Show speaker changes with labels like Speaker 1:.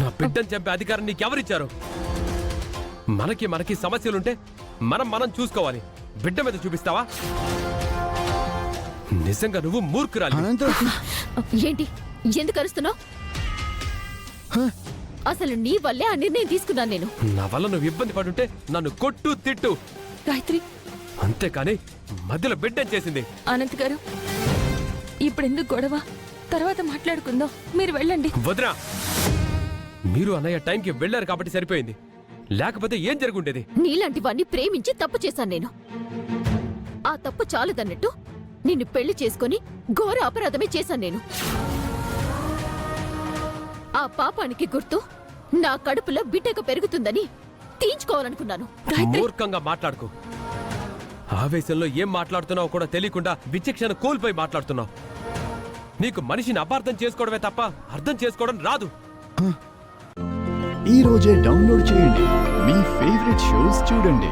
Speaker 1: నా బిడ్డను చంపే అధికారం నీకెవరిచ్చారు? మనకి సమస్యలుంటే మనం చూసుకోవాలి. బిడ్డ మీద చూపిస్తావా? నిజంగా నువ్వు మూర్ఖురాలి.
Speaker 2: ఏంటి ఎందుకు అరుస్తున్నావు? అసలు నీ వల్లే ఆ నిర్ణయం తీసుకున్నాను నేను.
Speaker 1: నా వల్ల నువ్వు ఇబ్బంది పడుంటే నన్ను కొట్టు తిట్టు,
Speaker 3: గాయత్రి,
Speaker 1: అంతేకాని మధ్యలో బిడ్డను చేసింది.
Speaker 3: అనంత్ గారు, ఇప్పుడెందుకు గొడవ? తర్వాత మాట్లాడుకుందాం. మీరు వెళ్ళండి.
Speaker 1: వదినా, మీరు అన్నయ్య టైంకి వెళ్లారు కాబట్టి సరిపోయింది. లేకపోతే ఏం జరుగుండేది?
Speaker 2: నీలాంటివన్నీ ప్రేమించి తప్పు చేశాను నేను. ఆ తప్పు చాలదన్నట్టు నిన్ను పెళ్లి చేసుకుని ఘోర అపరాధమే చేశాను నేను. ఆ పాపానికి గుర్తు నా కడుపులో బిడ్డగా పెరుగుతుందని తీయించుకోవాలనుకున్నాను.
Speaker 1: మూర్ఖంగా మాట్లాడుకో. ఆవేశంలో ఏం మాట్లాడుతున్నావో కూడా తెలియకుండా విచక్షణ కోల్పోయి మాట్లాడుతున్నావు. నీకు మనిషిని అపార్థం చేసుకోవడమే తప్ప అర్థం చేసుకోవడం రాదు.
Speaker 4: ఈ రోజే డౌన్లోడ్ చేయండి. మీ ఫేవరెట్ షోస్ చూడండి.